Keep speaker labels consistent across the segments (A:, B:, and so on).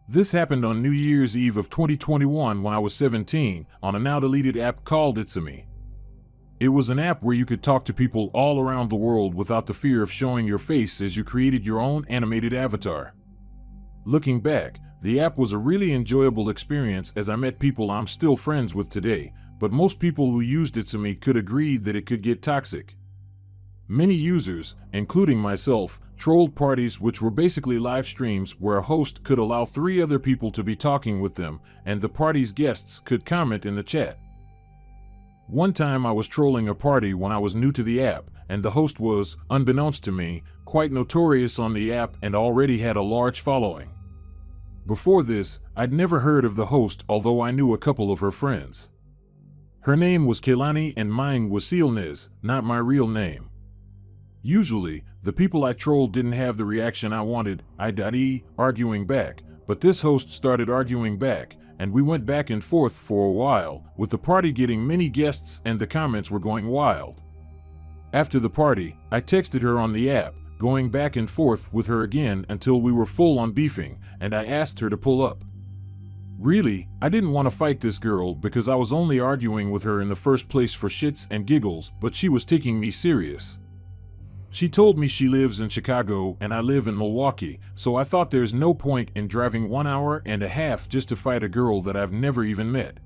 A: This happened on New Year's Eve of 2021 when I was 17 on a now deleted app called Itsumi. It was an app where you could talk to people all around the world without the fear of showing your face as you created your own animated avatar. Looking back, the app was a really enjoyable experience as I met people I'm still friends with today, but most people who used Itsumi could agree that it could get toxic. Many users, including myself, trolled parties which were basically live streams where a host could allow 3 other people to be talking with them, and the party's guests could comment in the chat. One time I was trolling a party when I was new to the app, and the host was, unbeknownst to me, quite notorious on the app and already had a large following. Before this, I'd never heard of the host, although I knew a couple of her friends. Her name was Kehlani and mine was Sealniz, not my real name. Usually, the people I trolled didn't have the reaction I wanted, arguing back, but this host started arguing back, and we went back and forth for a while, with the party getting many guests and the comments were going wild. After the party, I texted her on the app, going back and forth with her again until we were full on beefing, and I asked her to pull up. Really, I didn't want to fight this girl because I was only arguing with her in the first place for shits and giggles, but she was taking me serious. She told me she lives in Chicago and I live in Milwaukee, so I thought there's no point in driving 1.5 hours just to fight a girl that I've never even met.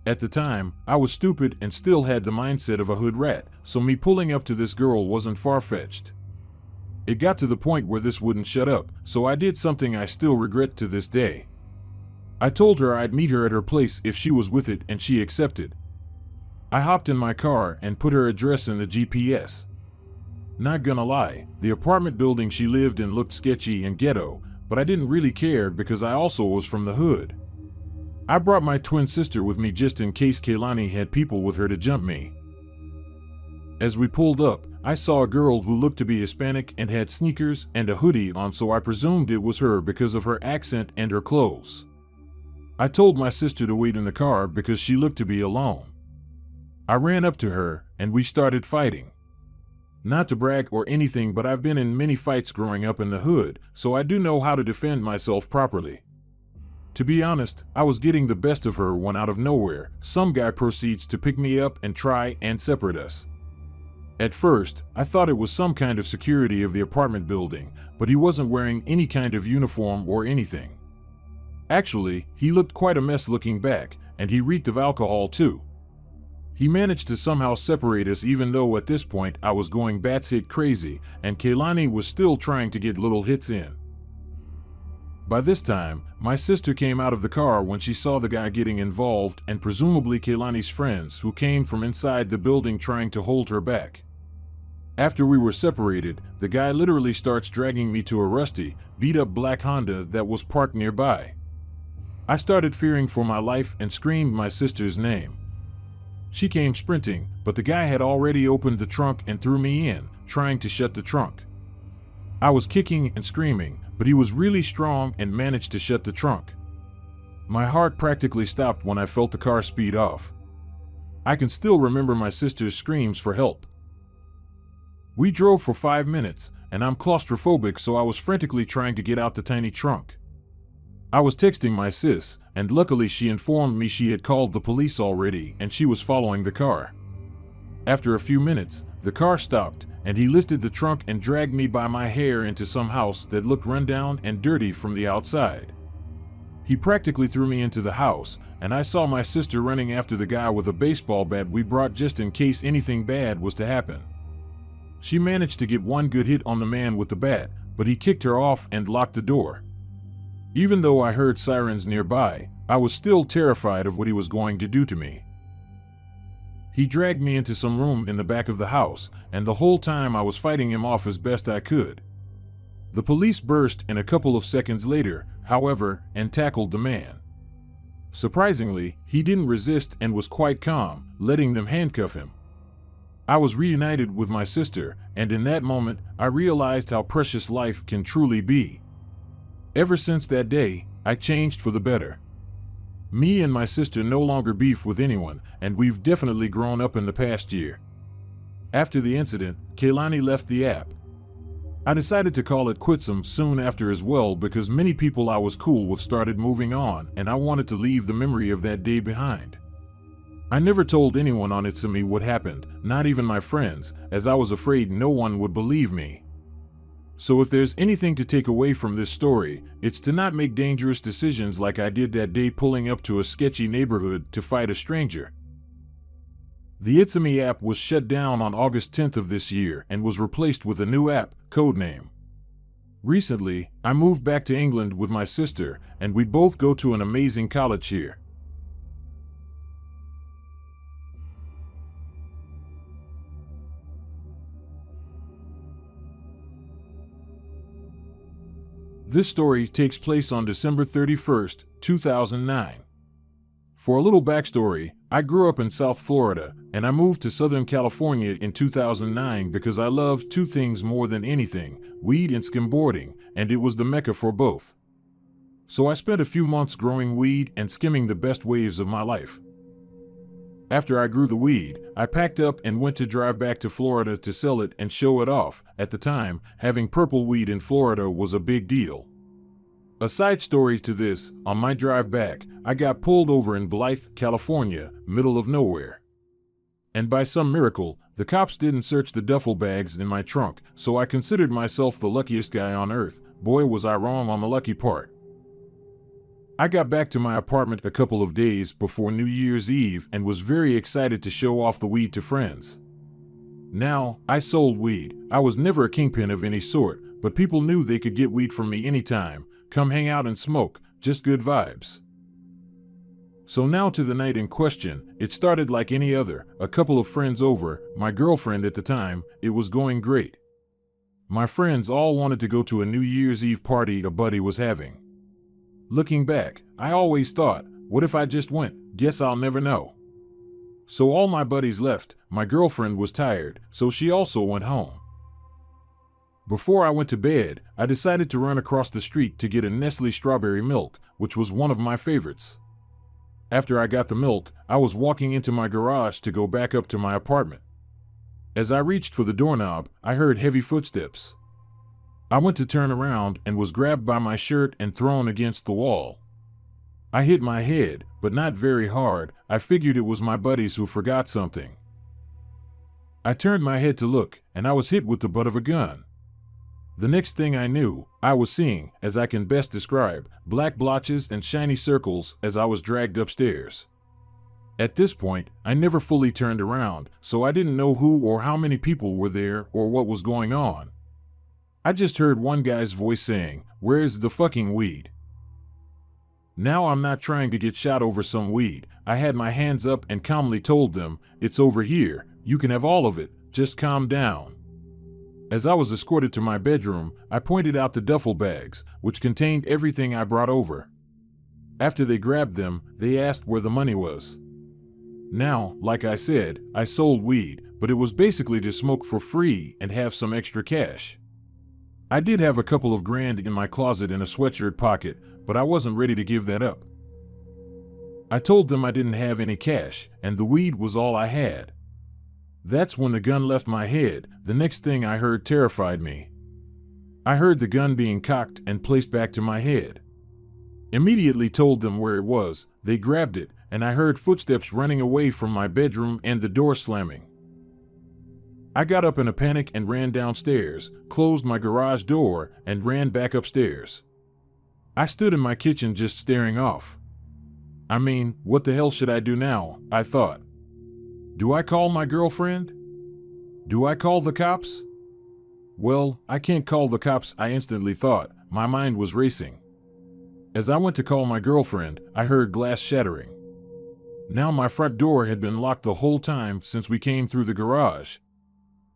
A: At the time, I was stupid and still had the mindset of a hood rat, so me pulling up to this girl wasn't far-fetched. It got to the point where this wouldn't shut up, so I did something I still regret to this day. I told her I'd meet her at her place if she was with it, and she accepted. I hopped in my car and put her address in the GPS. Not gonna lie, the apartment building she lived in looked sketchy and ghetto, but I didn't really care because I also was from the hood. I brought my twin sister with me just in case Kehlani had people with her to jump me. As we pulled up, I saw a girl who looked to be Hispanic and had sneakers and a hoodie on, so I presumed it was her because of her accent and her clothes. I told my sister to wait in the car because she looked to be alone. I ran up to her and we started fighting. Not to brag or anything, but I've been in many fights growing up in the hood, so I do know how to defend myself properly. To be honest, I was getting the best of her when out of nowhere, some guy proceeds to pick me up and try and separate us. At first, I thought it was some kind of security of the apartment building, but he wasn't wearing any kind of uniform or anything. Actually, he looked quite a mess looking back, and he reeked of alcohol too. He managed to somehow separate us even though at this point I was going batshit crazy and Kehlani was still trying to get little hits in. By this time, my sister came out of the car when she saw the guy getting involved and presumably Kehlani's friends who came from inside the building trying to hold her back. After we were separated, the guy literally starts dragging me to a rusty, beat-up black Honda that was parked nearby. I started fearing for my life and screamed my sister's name. She came sprinting, but the guy had already opened the trunk and threw me in, trying to shut the trunk. I was kicking and screaming, but he was really strong and managed to shut the trunk. My heart practically stopped when I felt the car speed off. I can still remember my sister's screams for help. We drove for 5 minutes, and I'm claustrophobic, so I was frantically trying to get out the tiny trunk. I was texting my sis, and luckily she informed me she had called the police already and she was following the car. After a few minutes, the car stopped, and he lifted the trunk and dragged me by my hair into some house that looked run down and dirty from the outside. He practically threw me into the house, and I saw my sister running after the guy with a baseball bat we brought just in case anything bad was to happen. She managed to get one good hit on the man with the bat, but he kicked her off and locked the door. Even though I heard sirens nearby, I was still terrified of what he was going to do to me. He dragged me into some room in the back of the house, and the whole time I was fighting him off as best I could. The police burst in a couple of seconds later, however, and tackled the man. Surprisingly, he didn't resist and was quite calm, letting them handcuff him. I was reunited with my sister, and in that moment, I realized how precious life can truly be. Ever since that day, I changed for the better. Me and my sister no longer beef with anyone, and we've definitely grown up in the past year. After the incident, Kehlani left the app. I decided to call it quits soon after as well because many people I was cool with started moving on and I wanted to leave the memory of that day behind. I never told anyone on Itsumi what happened, not even my friends, as I was afraid no one would believe me. So if there's anything to take away from this story, it's to not make dangerous decisions like I did that day pulling up to a sketchy neighborhood to fight a stranger. The Itsumi app was shut down on August 10th of this year and was replaced with a new app, Codename. Recently, I moved back to England with my sister, and we'd both go to an amazing college here. This story takes place on December 31st, 2009. For a little backstory, I grew up in South Florida, and I moved to Southern California in 2009 because I loved two things more than anything, weed and skimboarding, and it was the mecca for both. So I spent a few months growing weed and skimming the best waves of my life. After I grew the weed, I packed up and went to drive back to Florida to sell it and show it off. At the time, having purple weed in Florida was a big deal. A side story to this, on my drive back, I got pulled over in Blythe, California, middle of nowhere. And by some miracle, the cops didn't search the duffel bags in my trunk, so I considered myself the luckiest guy on earth. Boy, was I wrong on the lucky part. I got back to my apartment a couple of days before New Year's Eve and was very excited to show off the weed to friends. Now, I sold weed. I was never a kingpin of any sort, but people knew they could get weed from me anytime. Come hang out and smoke, just good vibes. So now to the night in question. It started like any other, a couple of friends over, my girlfriend at the time. It was going great. My friends all wanted to go to a New Year's Eve party a buddy was having. Looking back, I always thought, what if I just went? Guess I'll never know. So all my buddies left. My girlfriend was tired, so she also went home. Before I went to bed, I decided to run across the street to get a Nestle strawberry milk, which was one of my favorites. After I got the milk, I was walking into my garage to go back up to my apartment. As I reached for the doorknob, I heard heavy footsteps. I went to turn around and was grabbed by my shirt and thrown against the wall. I hit my head, but not very hard. I figured it was my buddies who forgot something. I turned my head to look, and I was hit with the butt of a gun. The next thing I knew, I was seeing, as I can best describe, black blotches and shiny circles as I was dragged upstairs. At this point, I never fully turned around, so I didn't know who or how many people were there or what was going on. I just heard one guy's voice saying, "Where's the fucking weed?" Now I'm not trying to get shot over some weed. I had my hands up and calmly told them, "It's over here, you can have all of it, just calm down." As I was escorted to my bedroom, I pointed out the duffel bags, which contained everything I brought over. After they grabbed them, they asked where the money was. Now, like I said, I sold weed, but it was basically to smoke for free and have some extra cash. I did have a couple of grand in my closet in a sweatshirt pocket, but I wasn't ready to give that up. I told them I didn't have any cash, and the weed was all I had. That's when the gun left my head. The next thing I heard terrified me. I heard the gun being cocked and placed back to my head. Immediately told them where it was. They grabbed it, and I heard footsteps running away from my bedroom and the door slamming. I got up in a panic and ran downstairs, closed my garage door, and ran back upstairs. I stood in my kitchen just staring off. I mean, what the hell should I do now? I thought. Do I call my girlfriend? Do I call the cops? Well, I can't call the cops, I instantly thought. My mind was racing. As I went to call my girlfriend, I heard glass shattering. Now my front door had been locked the whole time since we came through the garage.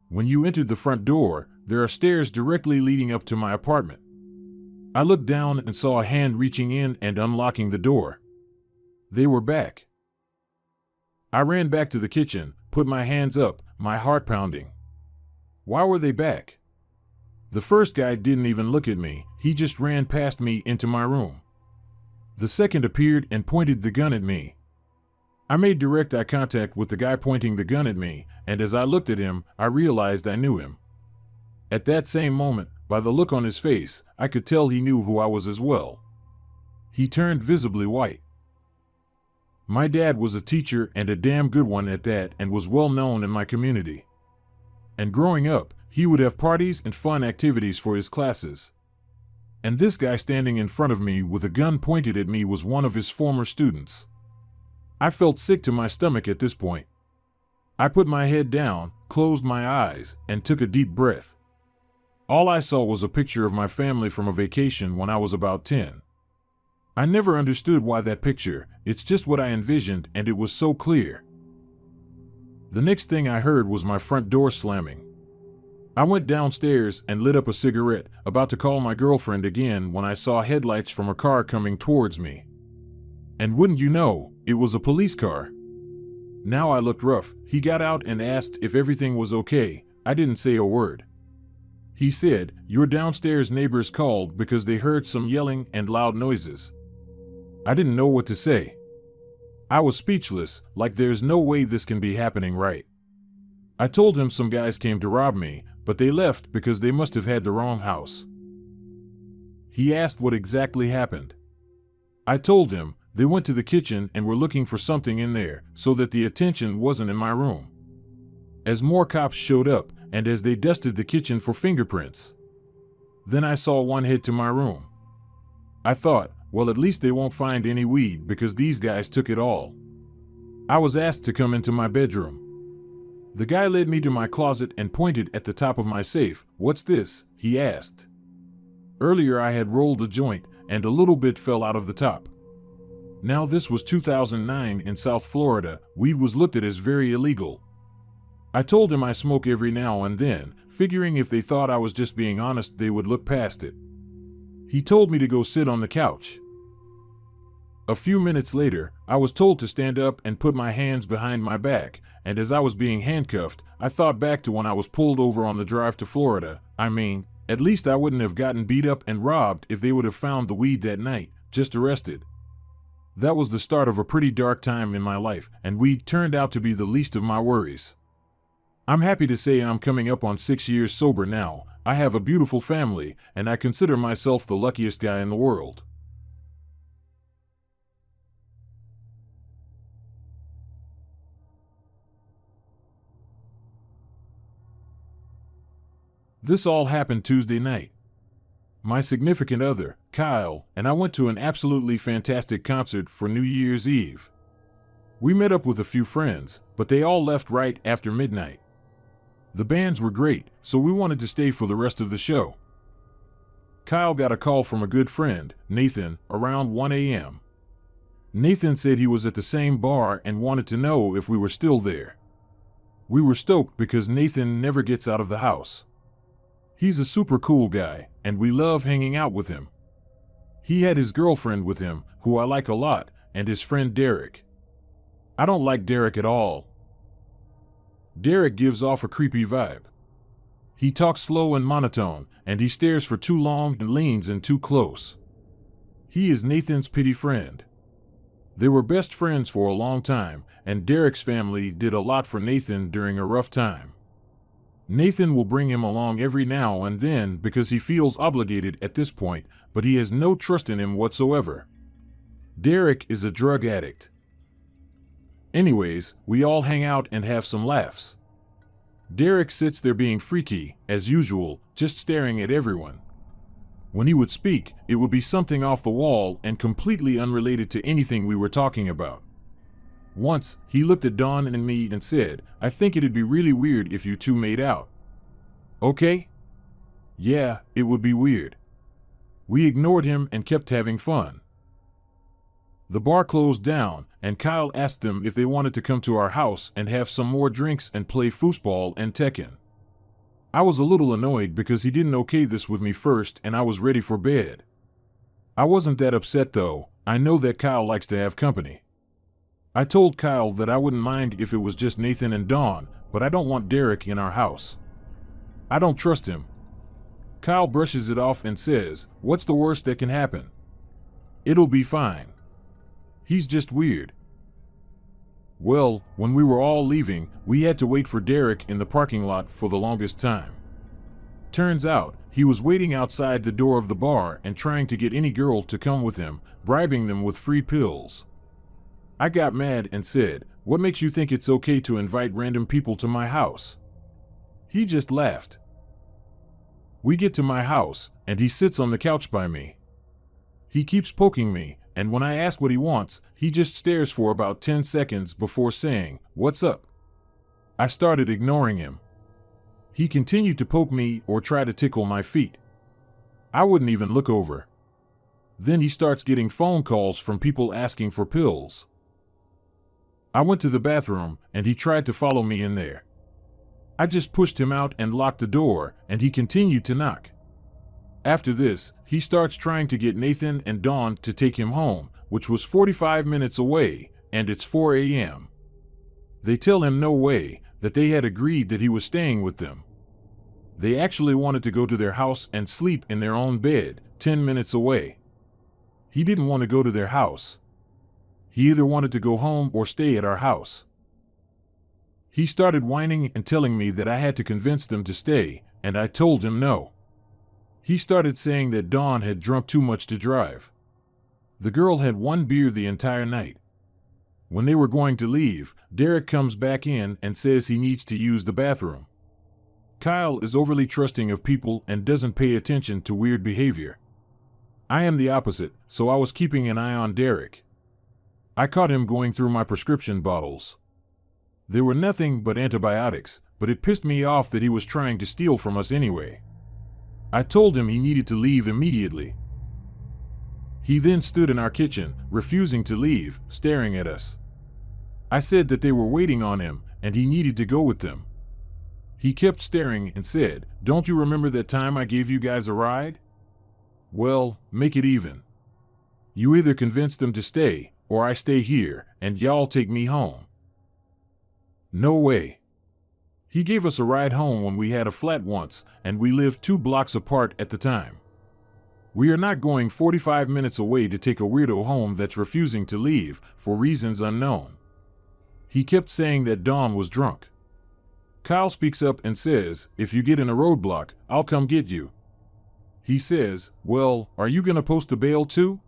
A: When you entered the front door, there are stairs directly leading up to my apartment. I looked down and saw a hand reaching in and unlocking the door. They were back. I ran back to the kitchen, put my hands up, my heart pounding. Why were they back? The first guy didn't even look at me, he just ran past me into my room. The second appeared and pointed the gun at me. I made direct eye contact with the guy pointing the gun at me, and as I looked at him, I realized I knew him. At that same moment, By the look on his face, I could tell he knew who I was as well. He turned visibly white. My dad was a teacher, and a damn good one at that, and was well known in my community. And growing up, he would have parties and fun activities for his classes. And this guy standing in front of me with a gun pointed at me was one of his former students. I felt sick to my stomach at this point. I put my head down, closed my eyes, and took a deep breath. All I saw was a picture of my family from a vacation when I was about 10. I never understood why that picture, it's just what I envisioned, and it was so clear. The next thing I heard was my front door slamming. I went downstairs and lit up a cigarette, about to call my girlfriend again when I saw headlights from a car coming towards me. And wouldn't you know, it was a police car. Now I looked rough. He got out and asked if everything was okay. I didn't say a word. He said, "Your downstairs neighbors called because they heard some yelling and loud noises." I didn't know what to say. I was speechless, like there's no way this can be happening right. I told him some guys came to rob me, but they left because they must have had the wrong house. He asked what exactly happened. I told him they went to the kitchen and were looking for something in there, so that the attention wasn't in my room. As more cops showed up, and as they dusted the kitchen for fingerprints. Then I saw one head to my room. I thought, well, at least they won't find any weed because these guys took it all. I was asked to come into my bedroom. The guy led me to my closet and pointed at the top of my safe. "What's this?" he asked. Earlier I had rolled a joint, and a little bit fell out of the top. Now this was 2009 in South Florida. Weed was looked at as very illegal. I told him I smoke every now and then, figuring if they thought I was just being honest they would look past it. He told me to go sit on the couch. A few minutes later, I was told to stand up and put my hands behind my back, and as I was being handcuffed, I thought back to when I was pulled over on the drive to Florida. I mean, at least I wouldn't have gotten beat up and robbed if they would have found the weed that night, just arrested. That was the start of a pretty dark time in my life, and weed turned out to be the least of my worries. I'm happy to say I'm coming up on 6 years sober now. I have a beautiful family, and I consider myself the luckiest guy in the world. This all happened Tuesday night. My significant other, Kyle, and I went to an absolutely fantastic concert for New Year's Eve. We met up with a few friends, but they all left right after midnight. The bands were great, so we wanted to stay for the rest of the show. Kyle got a call from a good friend, Nathan, around 1 a.m. Nathan said he was at the same bar and wanted to know if we were still there. We were stoked because Nathan never gets out of the house. He's a super cool guy, and we love hanging out with him. He had his girlfriend with him, who I like a lot, and his friend Derek. I don't like Derek at all. Derek gives off a creepy vibe. He talks slow and monotone, and he stares for too long and leans in too close. He is Nathan's pity friend. They were best friends for a long time, and Derek's family did a lot for Nathan during a rough time. Nathan will bring him along every now and then because he feels obligated at this point, but he has no trust in him whatsoever. Derek is a drug addict. Anyways, we all hang out and have some laughs. Derek sits there being freaky, as usual, just staring at everyone. When he would speak, it would be something off the wall and completely unrelated to anything we were talking about. Once, he looked at Dawn and me and said, "I think it'd be really weird if you two made out." Okay? Yeah, it would be weird. We ignored him and kept having fun. The bar closed down, and Kyle asked them if they wanted to come to our house and have some more drinks and play foosball and Tekken. I was a little annoyed because he didn't okay this with me first and I was ready for bed. I wasn't that upset though. I know that Kyle likes to have company. I told Kyle that I wouldn't mind if it was just Nathan and Dawn, but I don't want Derek in our house. I don't trust him. Kyle brushes it off and says, "What's the worst that can happen? It'll be fine. He's just weird." Well, when we were all leaving, we had to wait for Derek in the parking lot for the longest time. Turns out, he was waiting outside the door of the bar and trying to get any girl to come with him, bribing them with free pills. I got mad and said, "What makes you think it's okay to invite random people to my house?" He just laughed. We get to my house, and he sits on the couch by me. He keeps poking me, and when I ask what he wants, he just stares for about 10 seconds before saying, "What's up?" I started ignoring him. He continued to poke me or try to tickle my feet. I wouldn't even look over. Then he starts getting phone calls from people asking for pills. I went to the bathroom, and he tried to follow me in there. I just pushed him out and locked the door, and he continued to knock. After this, he starts trying to get Nathan and Dawn to take him home, which was 45 minutes away, and it's 4 a.m. They tell him no way, that they had agreed that he was staying with them. They actually wanted to go to their house and sleep in their own bed, 10 minutes away. He didn't want to go to their house. He either wanted to go home or stay at our house. He started whining and telling me that I had to convince them to stay, and I told him no. He started saying that Dawn had drunk too much to drive. The girl had 1 beer the entire night. When they were going to leave, Derek comes back in and says he needs to use the bathroom. Kyle is overly trusting of people and doesn't pay attention to weird behavior. I am the opposite, so I was keeping an eye on Derek. I caught him going through my prescription bottles. They were nothing but antibiotics, but it pissed me off that he was trying to steal from us anyway. I told him he needed to leave immediately. He then stood in our kitchen, refusing to leave, staring at us. I said that they were waiting on him, and he needed to go with them. He kept staring and said, "Don't you remember that time I gave you guys a ride? Well, make it even. You either convince them to stay, or I stay here, and y'all take me home." No way. He gave us a ride home when we had a flat once, and we lived 2 blocks apart at the time. We are not going 45 minutes away to take a weirdo home that's refusing to leave, for reasons unknown. He kept saying that Dawn was drunk. Kyle speaks up and says, "If you get in a roadblock, I'll come get you." He says, "Well, are you gonna post a bail too?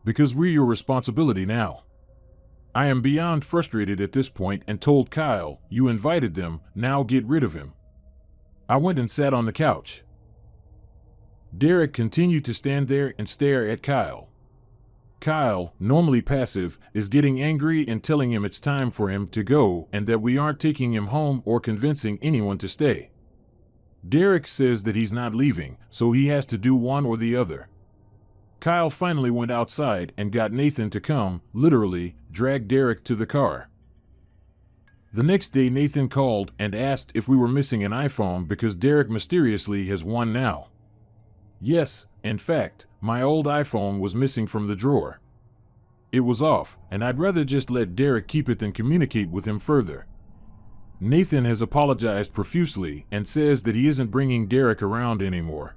A: Because we're your responsibility now." I am beyond frustrated at this point and told Kyle, "You invited them, now get rid of him." I went and sat on the couch. Derek continued to stand there and stare at Kyle. Kyle, normally passive, is getting angry and telling him it's time for him to go and that we aren't taking him home or convincing anyone to stay. Derek says that he's not leaving, so he has to do one or the other. Kyle finally went outside and got Nathan to come, literally, drag Derek to the car. The next day Nathan called and asked if we were missing an iPhone because Derek mysteriously has one now. Yes, in fact, my old iPhone was missing from the drawer. It was off, and I'd rather just let Derek keep it than communicate with him further. Nathan has apologized profusely and says that he isn't bringing Derek around anymore.